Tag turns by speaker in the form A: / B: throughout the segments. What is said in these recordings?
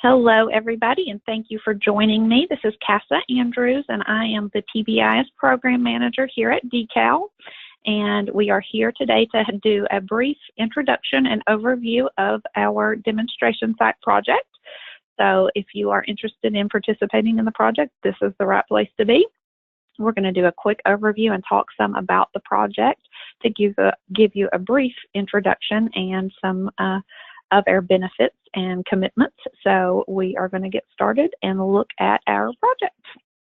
A: Hello, everybody, and thank you for joining me. This is Casa Andrews, and I am the PBIS Program Manager here at DeKalb. And we are here today to do a brief introduction and overview of our demonstration site project. So if you are interested in participating in the project, this is the right place to be. We're going to do a quick overview and talk some about the project to give you a brief introduction and some of our benefits and commitments. So we are going to get started and look at our project.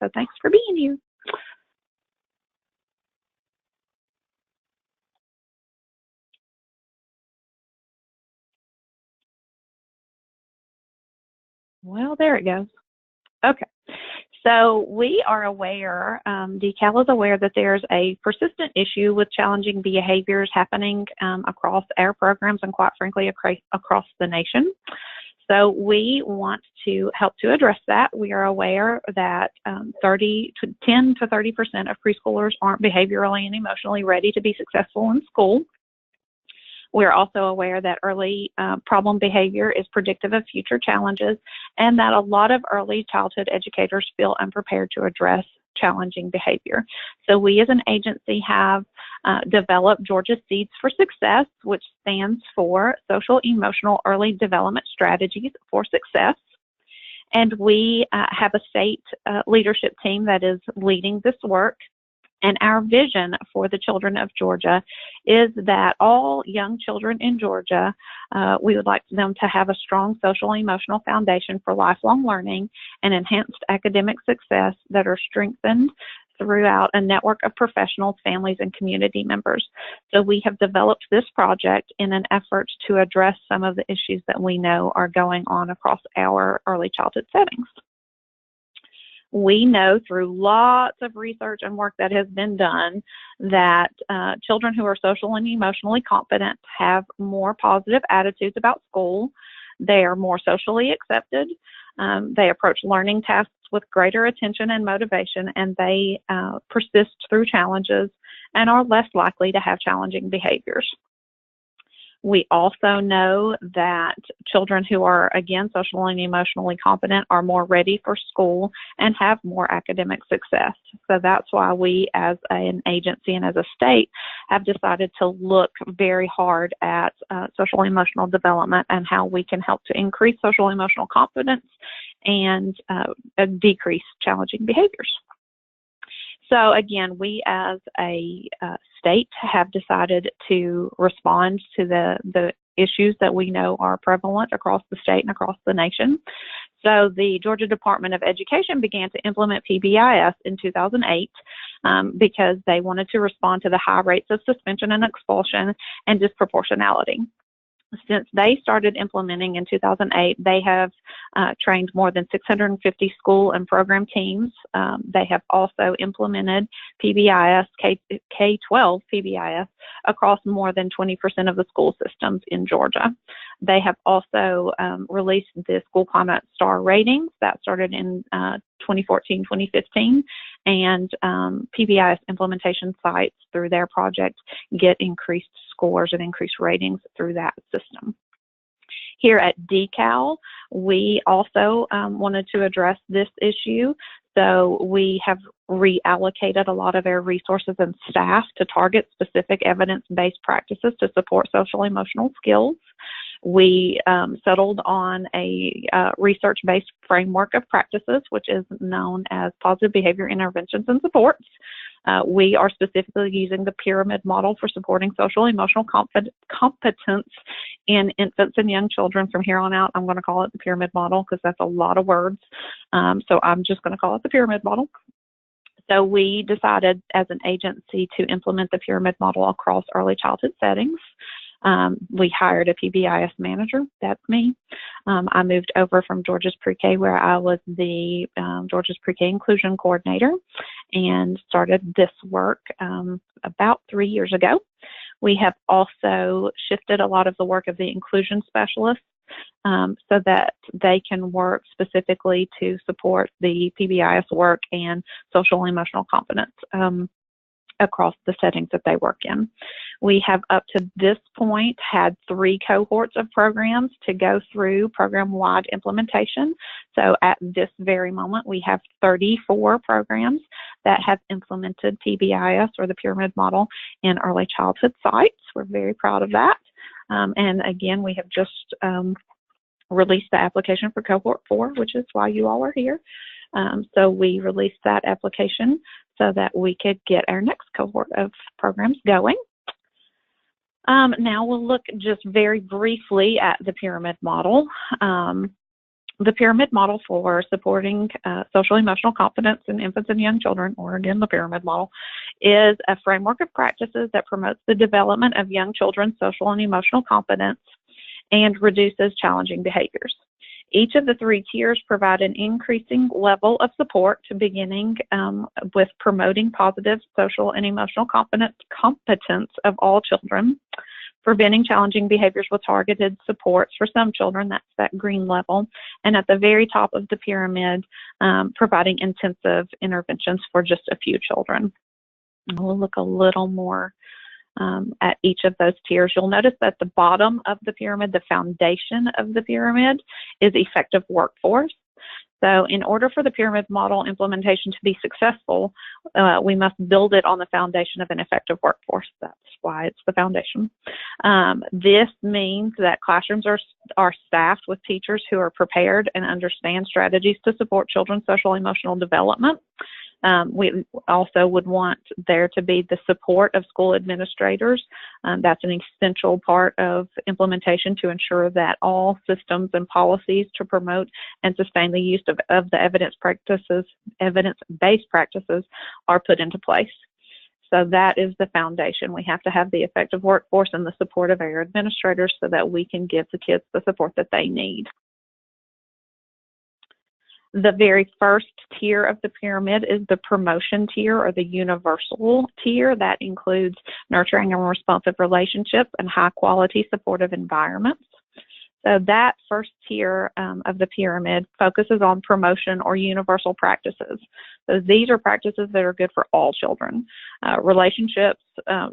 A: So thanks for being here. Well, there it goes. Okay. So we are aware, DeKalb is aware that there's a persistent issue with challenging behaviors happening across our programs and quite frankly across the nation. So we want to help to address that. We are aware that 10 to 30% of preschoolers aren't behaviorally and emotionally ready to be successful in school. We're also aware that early problem behavior is predictive of future challenges and that a lot of early childhood educators feel unprepared to address challenging behavior. So we as an agency have developed Georgia Seeds for Success, which stands for Social Emotional Early Development Strategies for Success. And we have a state leadership team that is leading this work. And our vision for the children of Georgia is that all young children in Georgia, we would like them to have a strong social and emotional foundation for lifelong learning and enhanced academic success that are strengthened throughout a network of professionals, families, and community members. So we have developed this project in an effort to address some of the issues that we know are going on across our early childhood settings. We know through lots of research and work that has been done that children who are social and emotionally competent have more positive attitudes about school. They are more socially accepted. They approach learning tasks with greater attention and motivation, and they persist through challenges and are less likely to have challenging behaviors. We also know that children who are, again, socially and emotionally competent are more ready for school and have more academic success. So that's why we as an agency and as a state have decided to look very hard at social and emotional development and how we can help to increase social and emotional competence and decrease challenging behaviors. So again, we as a state have decided to respond to the issues that we know are prevalent across the state and across the nation. So the Georgia Department of Education began to implement PBIS in 2008 because they wanted to respond to the high rates of suspension and expulsion and disproportionality. Since they started implementing in 2008, they have trained more than 650 school and program teams. They have also implemented PBIS, K-12 PBIS, across more than 20% of the school systems in Georgia. They have also released the School Climate Star ratings that started in 2014-2015, and PBIS implementation sites through their project get increased scores and increased ratings through that system. Here at DeKalb, we also wanted to address this issue, so we have reallocated a lot of our resources and staff to target specific evidence-based practices to support social emotional skills. We settled on a research-based framework of practices, which is known as positive behavior interventions and supports. We are specifically using the pyramid model for supporting social and emotional competence in infants and young children. From here on out, I'm going to call it the pyramid model because that's a lot of words. So I'm just going to call it the pyramid model. So we decided as an agency to implement the pyramid model across early childhood settings. We hired a PBIS manager, that's me. I moved over from Georgia's Pre-K where I was the Georgia's Pre-K inclusion coordinator and started this work about 3 years ago. We have also shifted a lot of the work of the inclusion specialists so that they can work specifically to support the PBIS work and social and emotional competence. across the settings that they work in. We have up to this point had 3 cohorts of programs to go through program-wide implementation. So at this very moment, we have 34 programs that have implemented PBIS, or the pyramid model, in early childhood sites. We're very proud of that. And again, we have just released the application for cohort 4, which is why you all are here. So we released that application so that we could get our next cohort of programs going. Now we'll look just very briefly at the pyramid model. The pyramid model for supporting social emotional competence in infants and young children, or again, the pyramid model, is a framework of practices that promotes the development of young children's social and emotional competence and reduces challenging behaviors. Each of the 3 tiers provide an increasing level of support, to beginning with promoting positive social and emotional competence of all children, preventing challenging behaviors with targeted supports for some children, that's that green level, and at the very top of the pyramid, providing intensive interventions for just a few children. We'll look a little more at each of those tiers. You'll notice that the bottom of the pyramid, the foundation of the pyramid, is effective workforce. So in order for the pyramid model implementation to be successful, we must build it on the foundation of an effective workforce. That's why it's the foundation. This means that classrooms are staffed with teachers who are prepared and understand strategies to support children's social and emotional development. We also would want there to be the support of school administrators. That's an essential part of implementation to ensure that all systems and policies to promote and sustain the use of the evidence-based practices are put into place. So that is the foundation. We have to have the effective workforce and the support of our administrators so that we can give the kids the support that they need. The very first tier of the pyramid is the promotion tier, or the universal tier. That includes nurturing and responsive relationships and high-quality supportive environments. So that first tier of the pyramid focuses on promotion or universal practices. So these are practices that are good for all children. Relationships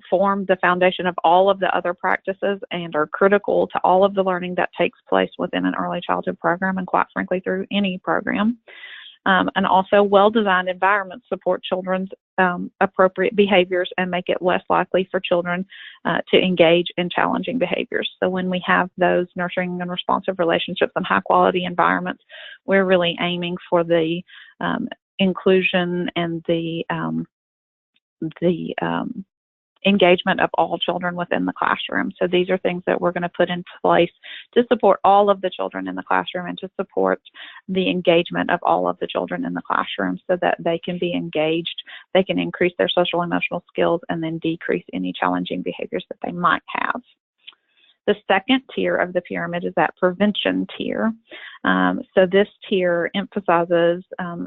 A: form the foundation of all of the other practices and are critical to all of the learning that takes place within an early childhood program, and quite frankly through any program. And also well-designed environments support children's appropriate behaviors and make it less likely for children to engage in challenging behaviors. So when we have those nurturing and responsive relationships and high-quality environments, we're really aiming for the inclusion and the engagement of all children within the classroom. So these are things that we're going to put in place to support all of the children in the classroom and to support the engagement of all of the children in the classroom so that they can be engaged, they can increase their social and emotional skills, and then decrease any challenging behaviors that they might have. The second tier of the pyramid is that prevention tier. So this tier emphasizes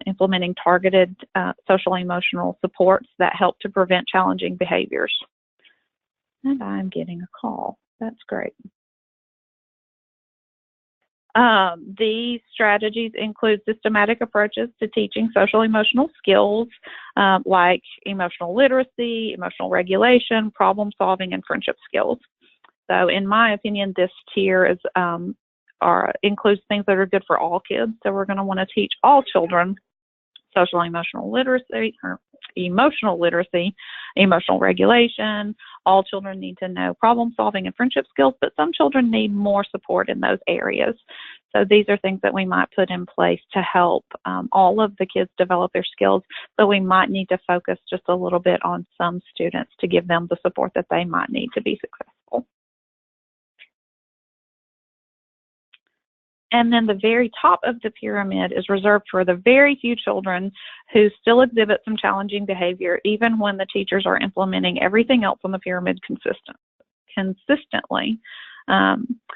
A: implementing targeted social and emotional supports that help to prevent challenging behaviors. And I'm getting a call. That's great. These strategies include systematic approaches to teaching social emotional skills like emotional literacy, emotional regulation, problem solving, and friendship skills. So in my opinion, this tier is includes things that are good for all kids. So we're going to want to teach all children social and emotional literacy, emotional regulation. All children need to know problem solving and friendship skills, but some children need more support in those areas. So these are things that we might put in place to help all of the kids develop their skills, but we might need to focus just a little bit on some students to give them the support that they might need to be successful. And then the very top of the pyramid is reserved for the very few children who still exhibit some challenging behavior, even when the teachers are implementing everything else on the pyramid consistently.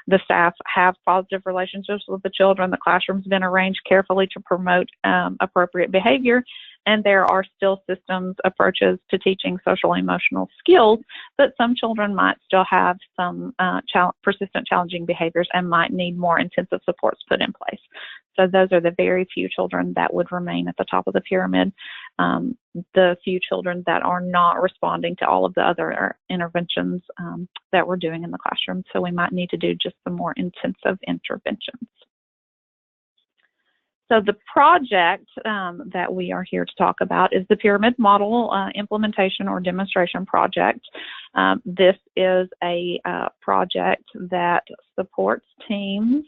A: The staff have positive relationships with the children. The classroom's been arranged carefully to promote appropriate behavior, and there are still systems approaches to teaching social and emotional skills, but some children might still have some persistent challenging behaviors and might need more intensive supports put in place. So those are the very few children that would remain at the top of the pyramid. the few children that are not responding to all of the other interventions that we're doing in the classroom. So we might need to do just some more intensive interventions. So the project that we are here to talk about is the Pyramid Model Implementation or Demonstration Project. This is a project that supports teams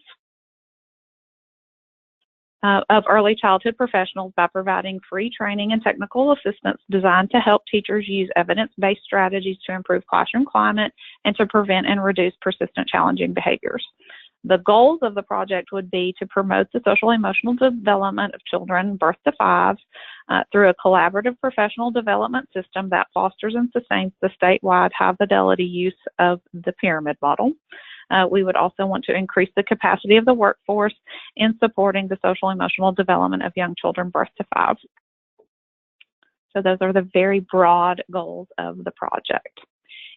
A: of early childhood professionals by providing free training and technical assistance designed to help teachers use evidence-based strategies to improve classroom climate and to prevent and reduce persistent challenging behaviors. The goals of the project would be to promote the social emotional development of children birth to 5 through a collaborative professional development system that fosters and sustains the statewide high fidelity use of the pyramid model. We would also want to increase the capacity of the workforce in supporting the social emotional development of young children birth to 5. So those are the very broad goals of the project.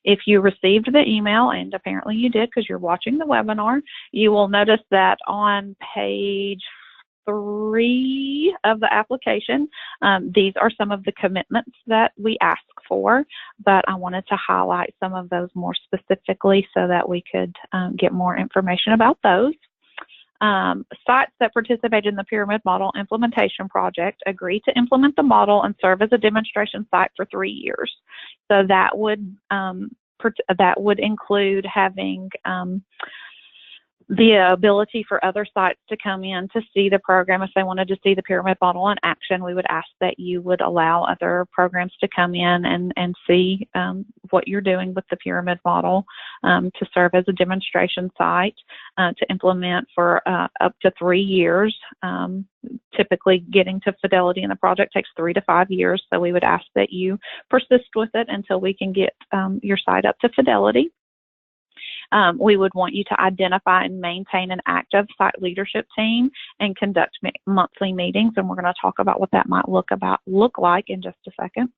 A: If you received the email, and apparently you did because you're watching the webinar, you will notice that on page 3 of the application, these are some of the commitments that we ask for, but I wanted to highlight some of those more specifically so that we could get more information about those. Sites that participate in the Pyramid Model Implementation Project agree to implement the model and serve as a demonstration site for 3 years. So that would include having the ability for other sites to come in to see the program. If they wanted to see the pyramid model in action, we would ask that you would allow other programs to come in and see what you're doing with the pyramid model to serve as a demonstration site to implement for up to 3 years. Typically getting to fidelity in the project takes 3 to 5 years, so we would ask that you persist with it until we can get your site up to fidelity. We would want you to identify and maintain an active site leadership team and conduct monthly meetings, and we're going to talk about what that might look like in just a second.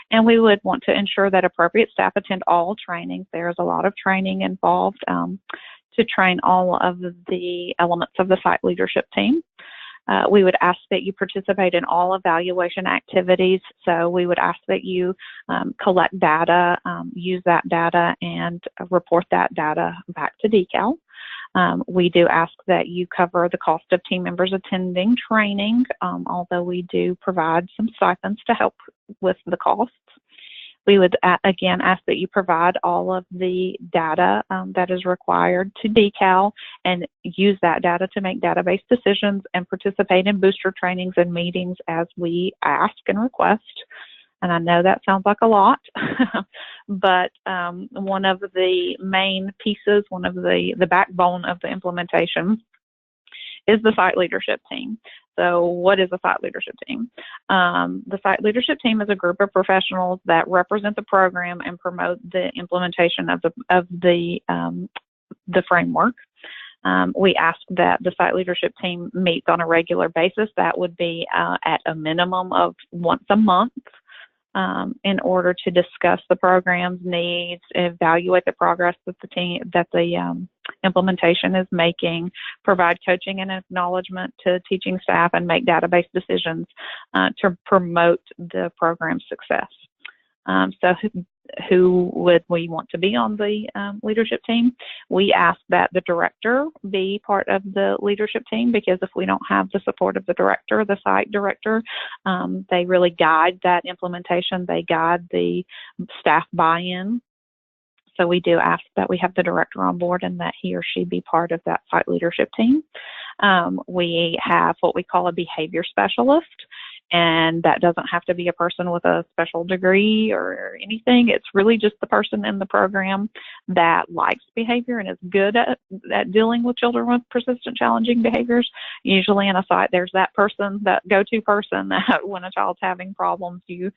A: And we would want to ensure that appropriate staff attend all trainings. There's a lot of training involved to train all of the elements of the site leadership team. We would ask that you participate in all evaluation activities. So we would ask that you collect data, use that data, and report that data back to DECAL. We do ask that you cover the cost of team members attending training, although we do provide some stipends to help with the costs. We would, again, ask that you provide all of the data that is required to DECAL and use that data to make database decisions and participate in booster trainings and meetings as we ask and request. And I know that sounds like a lot, but one of the main pieces, one of the backbone of the implementation is the site leadership team. So what is a site leadership team? The site leadership team is a group of professionals that represent the program and promote the implementation of the framework. We ask that the site leadership team meets on a regular basis. That would be at a minimum of once a month. In order to discuss the program's needs, evaluate the progress that the implementation is making, provide coaching and acknowledgement to teaching staff, and make database decisions to promote the program's success. So who would we want to be on the leadership team? We ask that the director be part of the leadership team, because if we don't have the support of the director, the site director, they really guide that implementation. They guide the staff buy-in. So we do ask that we have the director on board and that he or she be part of that site leadership team. We have what we call a behavior specialist. And that doesn't have to be a person with a special degree or anything. It's really just the person in the program that likes behavior and is good at dealing with children with persistent challenging behaviors. Usually in a site, there's that person, that go-to person that when a child's having problems, you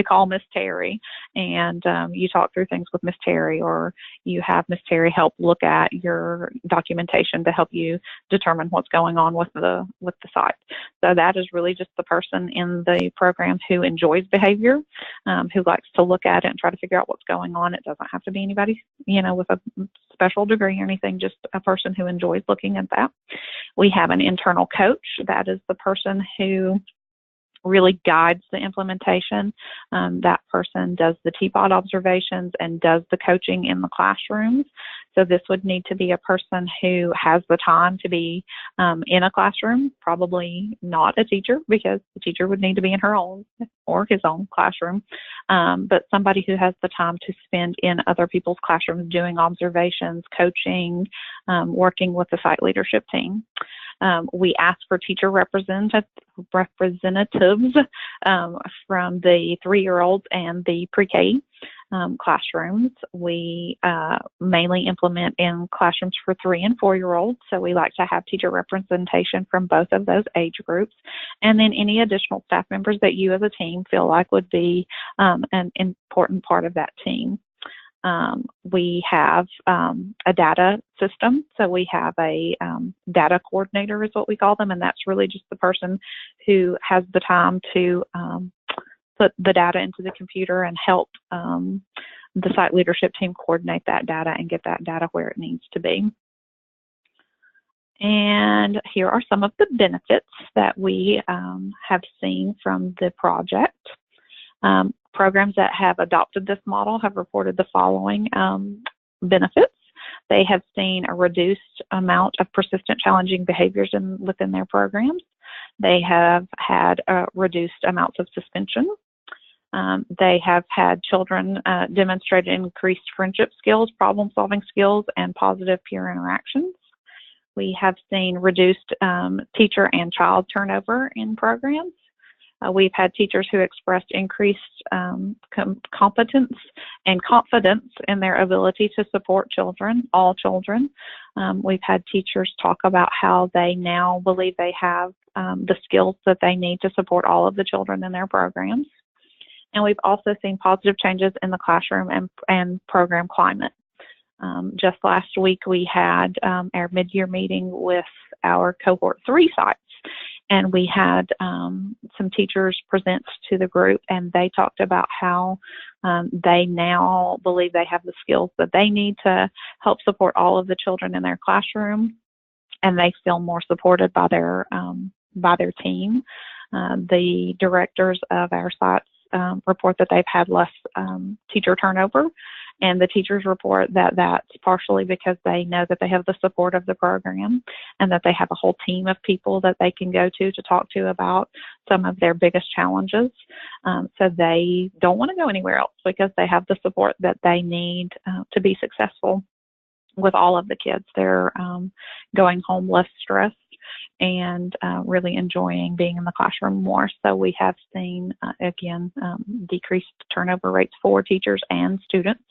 A: call Miss Terry and you talk through things with Miss Terry, or you have Miss Terry help look at your documentation to help you determine what's going on with the site. So that is really just the person in the program who enjoys behavior, who likes to look at it and try to figure out what's going on. It doesn't have to be anybody, with a special degree or anything, just a person who enjoys looking at that. We have an internal coach. That is the person who really guides the implementation. That person does the TPOD observations and does the coaching in the classrooms. So this would need to be a person who has the time to be in a classroom, probably not a teacher, because the teacher would need to be in her own or his own classroom, but somebody who has the time to spend in other people's classrooms doing observations, coaching, working with the site leadership team. We ask for teacher representatives from the 3-year-olds and the pre-K classrooms. We mainly implement in classrooms for 3- and 4-year-olds, so we like to have teacher representation from both of those age groups. And then any additional staff members that you as a team feel like would be an important part of that team. We have a data system, so we have a data coordinator is what we call them, and that's really just the person who has the time to put the data into the computer and help the site leadership team coordinate that data and get that data where it needs to be. And here are some of the benefits that we have seen from the project. Programs that have adopted this model have reported the following benefits. They have seen a reduced amount of persistent challenging behaviors within their programs. They have had reduced amounts of suspension. They have had children demonstrate increased friendship skills, problem-solving skills, and positive peer interactions. We have seen reduced teacher and child turnover in programs. We've had teachers who expressed increased competence and confidence in their ability to support children, all children. We've had teachers talk about how they now believe they have the skills that they need to support all of the children in their programs. And we've also seen positive changes in the classroom and program climate. Just last week, we had our mid-year meeting with our Cohort 3 sites. And we had some teachers present to the group, and they talked about how they now believe they have the skills that they need to help support all of the children in their classroom, and they feel more supported by their team. The directors of our sites report that they've had less teacher turnover, and the teachers report that that's partially because they know that they have the support of the program and that they have a whole team of people that they can go to talk to about some of their biggest challenges. So they don't want to go anywhere else because they have the support that they need to be successful with all of the kids. They're going home less stressed and really enjoying being in the classroom more. So we have seen, again, decreased turnover rates for teachers and students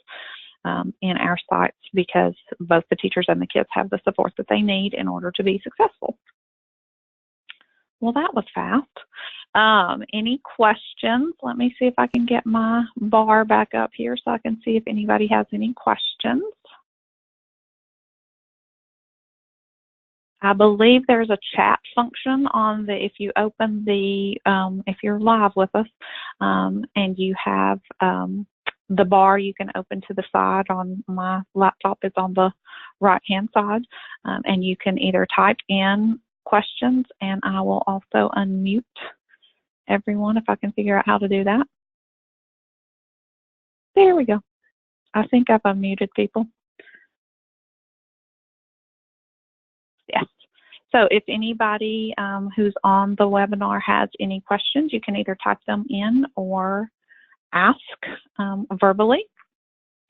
A: in our sites because both the teachers and the kids have the support that they need in order to be successful. Well, that was fast. Any questions? Let me see if I can get my bar back up here so I can see if anybody has any questions. I believe there's a chat function on the, if you open the, if you're live with us and you have the bar, you can open to the side. On my laptop, it's on the right-hand side, and you can either type in questions, and I will also unmute everyone if I can figure out how to do that. There we go. I think I've unmuted people. Yes. So if anybody who's on the webinar has any questions, you can either type them in or ask verbally.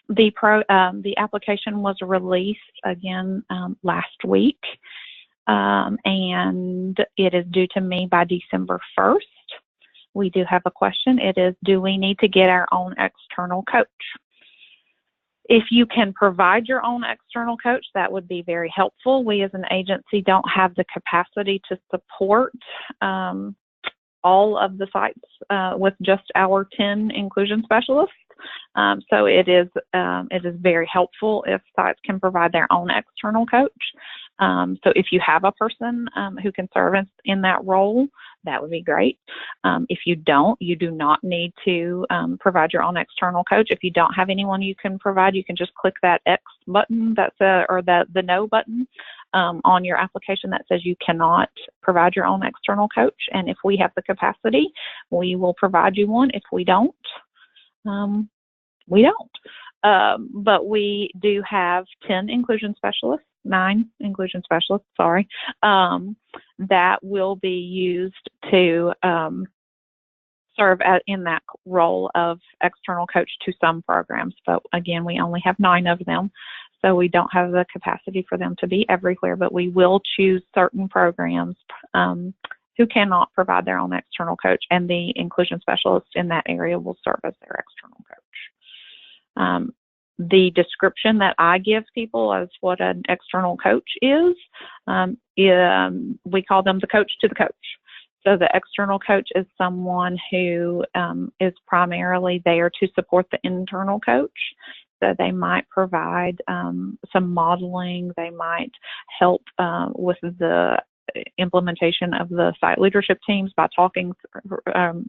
A: The application was released again last week, and it is due to me by December 1st. We do have a question. It is, do we need to get our own external coach? If you can provide your own external coach, that would be very helpful. We as an agency don't have the capacity to support all of the sites with just our 10 inclusion specialists. So it is very helpful if sites can provide their own external coach. So if you have a person who can serve in that role, that would be great. If you don't, you do not need to provide your own external coach. If you don't have anyone you can provide, you can just click that X button or the no button on your application that says you cannot provide your own external coach. And if we have the capacity, we will provide you one. If we don't, we don't. But we do have 9 inclusion specialists, that will be used to serve in that role of external coach to some programs. But again, we only have 9 of them, so we don't have the capacity for them to be everywhere, but we will choose certain programs who cannot provide their own external coach, and the inclusion specialist in that area will serve as their external coach. The description that I give people as what an external coach is, we call them the coach to the coach. So the external coach is someone who is primarily there to support the internal coach. So they might provide some modeling, they might help with the implementation of the site leadership teams by talking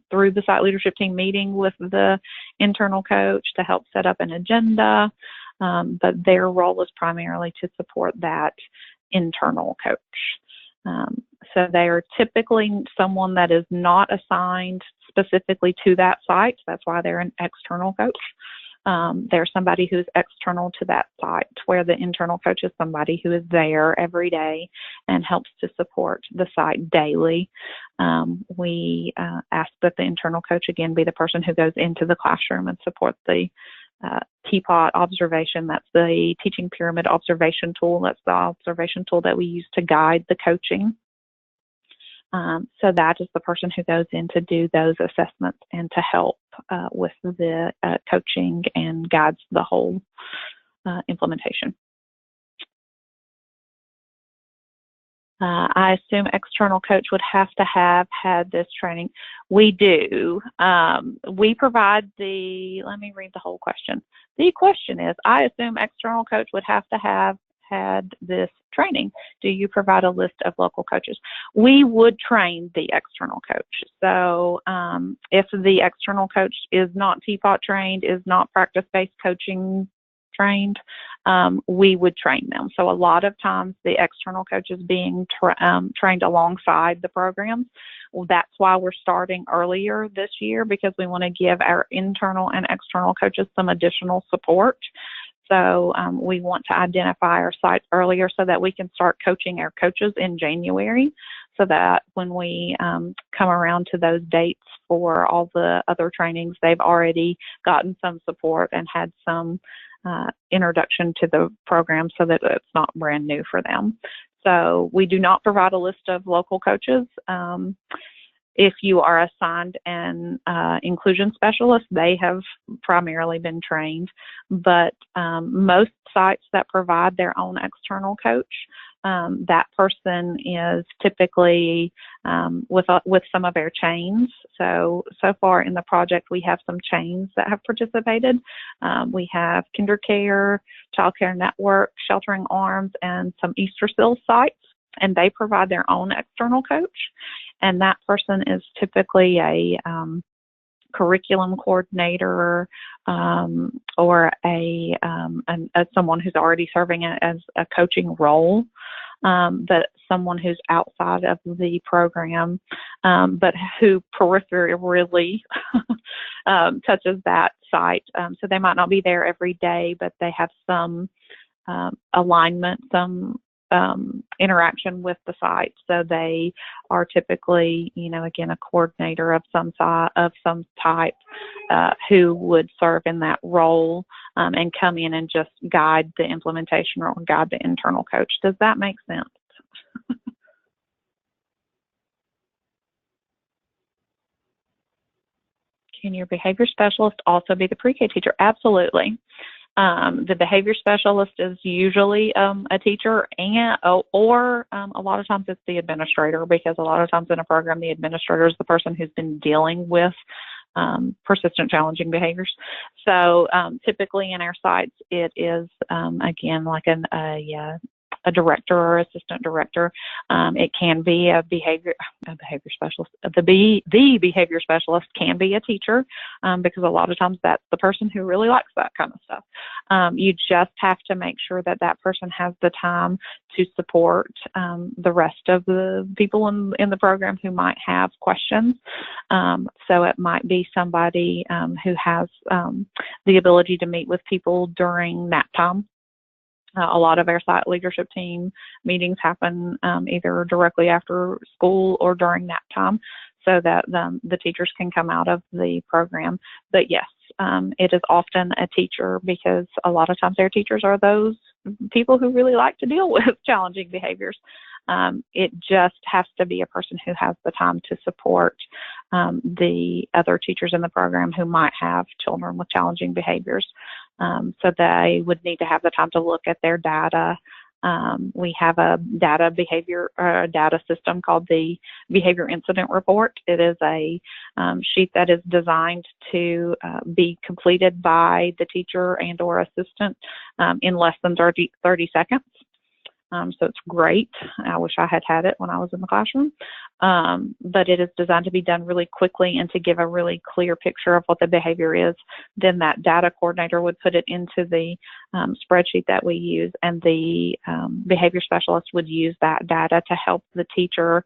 A: through the site leadership team meeting with the internal coach to help set up an agenda, but their role is primarily to support that internal coach. So they are typically someone that is not assigned specifically to that site. That's why they're an external coach. They're somebody who's external to that site, where the internal coach is somebody who is there every day and helps to support the site daily. We ask that the internal coach, again, be the person who goes into the classroom and support the teapot observation. That's the teaching pyramid observation tool. That's the observation tool that we use to guide the coaching. So that is the person who goes in to do those assessments and to help with the coaching and guides the whole implementation. I assume external coach would have to have had this training. We do. We provide let me read the whole question. The question is, I assume external coach would have to have had this training. Do you provide a list of local coaches? We would train the external coach. So if the external coach is not teapot trained, is not practice-based coaching trained, we would train them. So a lot of times the external coach is being trained alongside the programs. Well, that's why we're starting earlier this year, because we want to give our internal and external coaches some additional support. So we want to identify our sites earlier so that we can start coaching our coaches in January, so that when we come around to those dates for all the other trainings, they've already gotten some support and had some introduction to the program, so that it's not brand new for them. So we do not provide a list of local coaches. If you are assigned an inclusion specialist, they have primarily been trained, but most sites that provide their own external coach, that person is typically with some of our chains. So far in the project, we have some chains that have participated. We have KinderCare, Child Care Network, Sheltering Arms, and some Easter Seals sites, and they provide their own external coach. And that person is typically a curriculum coordinator or someone who's already serving as a coaching role, but someone who's outside of the program, but who peripherally touches that site. So they might not be there every day, but they have some alignment, some interaction with the site. So they are typically, again, a coordinator of some type who would serve in that role and come in and just guide the implementation or guide the internal coach. Does that make sense? Can your behavior specialist also be the pre-K teacher? Absolutely. The behavior specialist is usually a teacher, or a lot of times it's the administrator, because a lot of times in a program, the administrator is the person who's been dealing with persistent challenging behaviors. So typically in our sites, it is, again, like a director or assistant director. It can be a behavior specialist. The behavior specialist can be a teacher, because a lot of times that's the person who really likes that kind of stuff. You just have to make sure that that person has the time to support the rest of the people in the program who might have questions. So it might be somebody who has the ability to meet with people during nap time. A lot of our site leadership team meetings happen either directly after school or during nap time, so that the teachers can come out of the program. But yes, it is often a teacher, because a lot of times our teachers are those people who really like to deal with challenging behaviors. It just has to be a person who has the time to support the other teachers in the program who might have children with challenging behaviors. So they would need to have the time to look at their data. We have a data system called the Behavior Incident Report. It is a sheet that is designed to be completed by the teacher and or assistant in less than 30 seconds. So it's great. I wish I had it when I was in the classroom. But it is designed to be done really quickly and to give a really clear picture of what the behavior is. Then that data coordinator would put it into the spreadsheet that we use, and the behavior specialist would use that data to help the teacher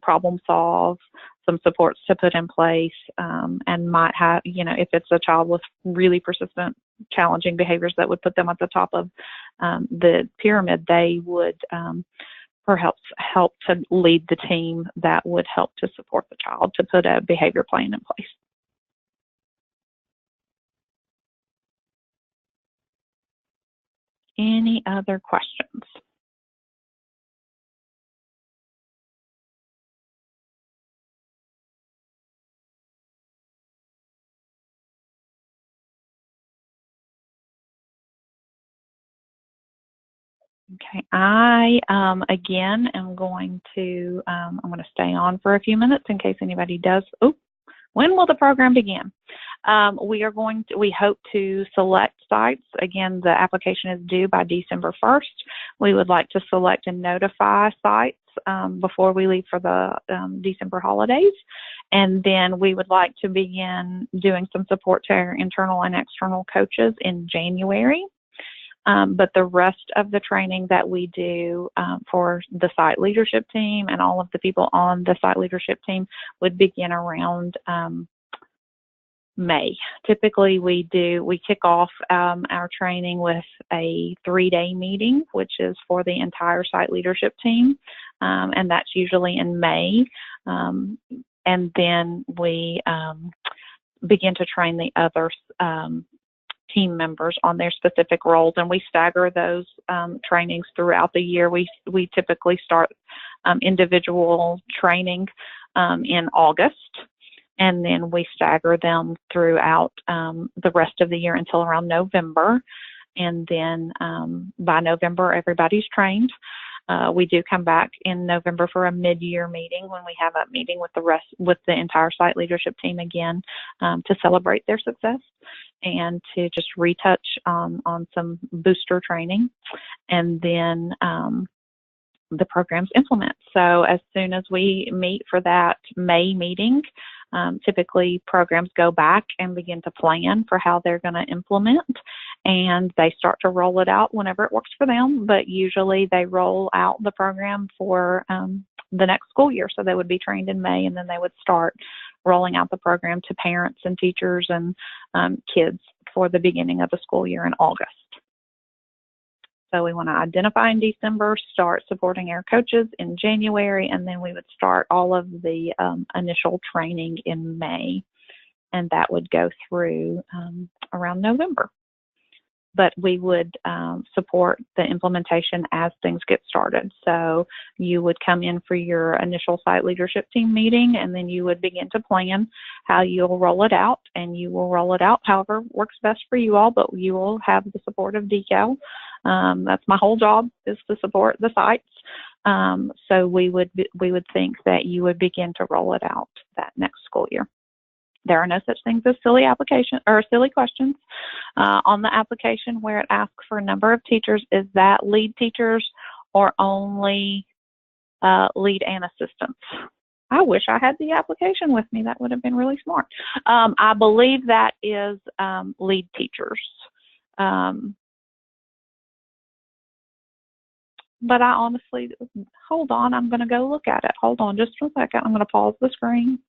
A: problem solve, some supports to put in place, and might have, if it's a child with really persistent challenging behaviors that would put them at the top of the pyramid, they would perhaps help to lead the team that would help to support the child to put a behavior plan in place. Any other questions? Okay, I again am going to I'm going to stay on for a few minutes in case anybody does. Oh, when will the program begin? We hope to select sites. Again, the application is due by December 1st. We would like to select and notify sites before we leave for the December holidays. And then we would like to begin doing some support to our internal and external coaches in January. But the rest of the training that we do for the site leadership team and all of the people on the site leadership team would begin around May. Typically, we kick off our training with a 3-day meeting, which is for the entire site leadership team, and that's usually in May. And then we begin to train the other team members on their specific roles, and we stagger those trainings throughout the year. We typically start individual training in August, and then we stagger them throughout the rest of the year until around November. And then by November, everybody's trained. We do come back in November for a mid-year meeting when we have a meeting with the entire site leadership team again to celebrate their success and to just retouch on some booster training, and then the programs implement. So as soon as we meet for that May meeting, typically programs go back and begin to plan for how they're going to implement, and they start to roll it out whenever it works for them, but usually they roll out the program for the next school year. So they would be trained in May, and then they would start rolling out the program to parents and teachers and kids for the beginning of the school year in August. So we want to identify in December, start supporting our coaches in January, and then we would start all of the initial training in May, and that would go through around November. But we would support the implementation as things get started. So you would come in for your initial site leadership team meeting, and then you would begin to plan how you'll roll it out, and you will roll it out however works best for you all, but you will have the support of DECAL. That's my whole job, is to support the sites. So we would think that you would begin to roll it out that next school year. There are no such things as silly application or silly questions on the application where it asks for a number of teachers. Is that lead teachers or only lead and assistants? I wish I had the application with me. That would have been really smart. I believe that is lead teachers. But I honestly, hold on, I'm going to go look at it. Hold on just for a second. I'm going to pause the screen.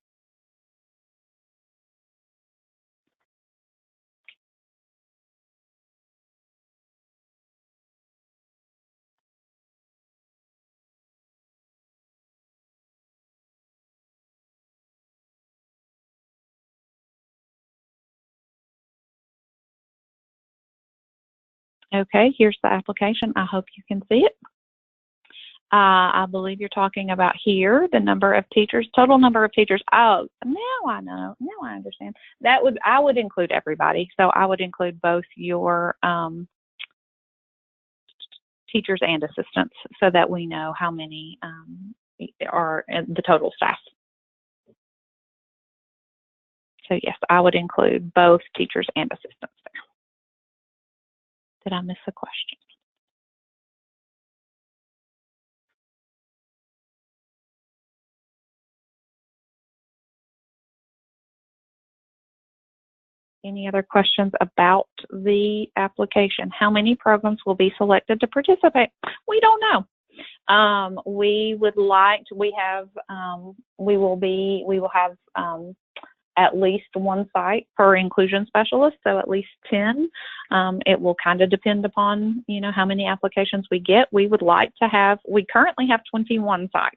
A: Okay, here's the application. I hope you can see it. I believe you're talking about here, the number of teachers, total number of teachers. Oh, now I know. Now I understand. I would include everybody. So I would include both your teachers and assistants so that we know how many are in the total staff. So yes, I would include both teachers and assistants there. Did I miss a question? Any other questions about the application? How many programs will be selected to participate? We don't know. We will have at least one site per inclusion specialist, so at least 10. It will kind of depend upon, how many applications we get. We currently have 21 sites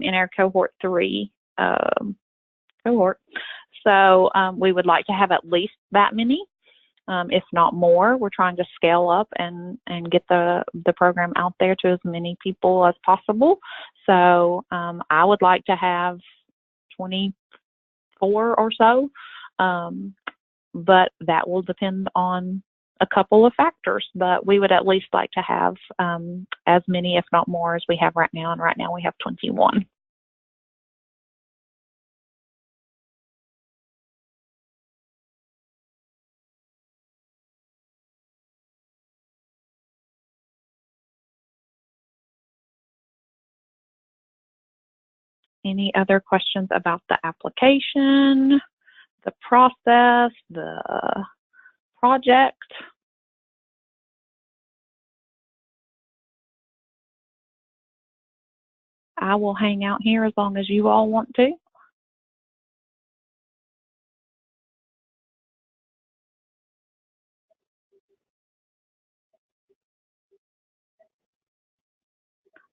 A: in our cohort 3 cohort. So we would like to have at least that many, if not more. We're trying to scale up and get the program out there to as many people as possible. So I would like to have 24 or so, but that will depend on a couple of factors. But we would at least like to have as many, if not more, as we have right now. And right now we have 21. Any other questions about the application, the process, the project? I will hang out here as long as you all want to.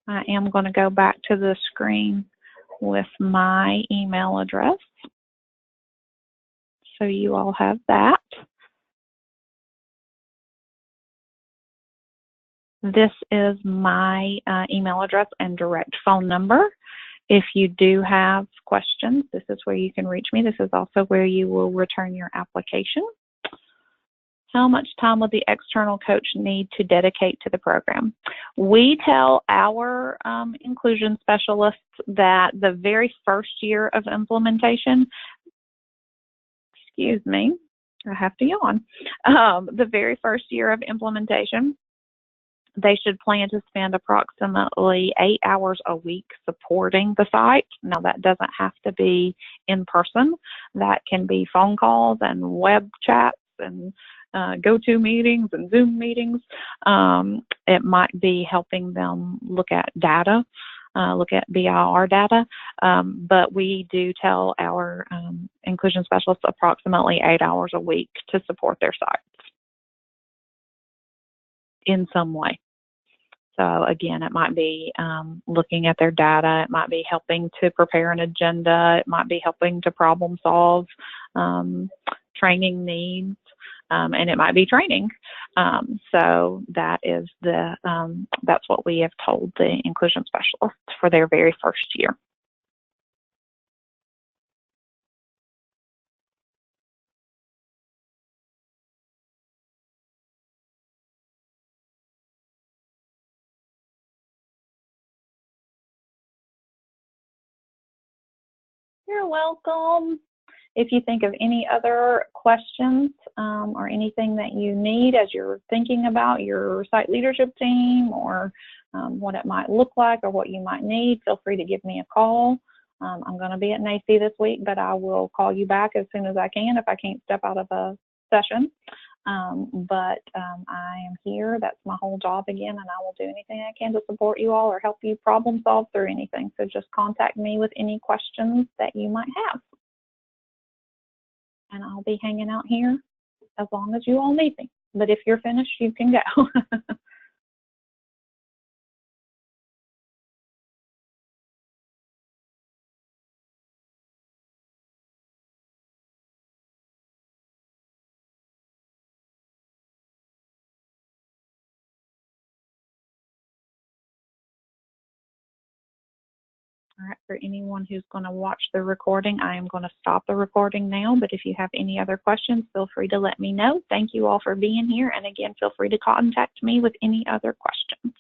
A: I am going to go back to the screen with my email address, so you all have that. This is my email address and direct phone number. If you do have questions, this is where you can reach me. This is also where you will return your application. How much time would the external coach need to dedicate to the program? We tell our inclusion specialists that the very first year of implementation, excuse me, I have to yawn, the very first year of implementation, they should plan to spend approximately 8 hours a week supporting the site. Now, that doesn't have to be in person. That can be phone calls and web chats and go-to meetings and Zoom meetings. It might be helping them look at data, look at BIR data, but we do tell our inclusion specialists approximately 8 hours a week to support their sites in some way. So again, it might be looking at their data, it might be helping to prepare an agenda, it might be helping to problem solve training needs, and it might be training. So that is that's what we have told the inclusion specialists for their very first year. You're welcome. If you think of any other questions or anything that you need as you're thinking about your site leadership team or what it might look like or what you might need, feel free to give me a call. I'm going to be at NACE this week, but I will call you back as soon as I can if I can't step out of a session. I am here. That's my whole job again, and I will do anything I can to support you all or help you problem solve through anything. So just contact me with any questions that you might have. And I'll be hanging out here as long as you all need me. But if you're finished, you can go. All right, for anyone who's going to watch the recording, I am going to stop the recording now, but if you have any other questions, feel free to let me know. Thank you all for being here, and again, feel free to contact me with any other questions.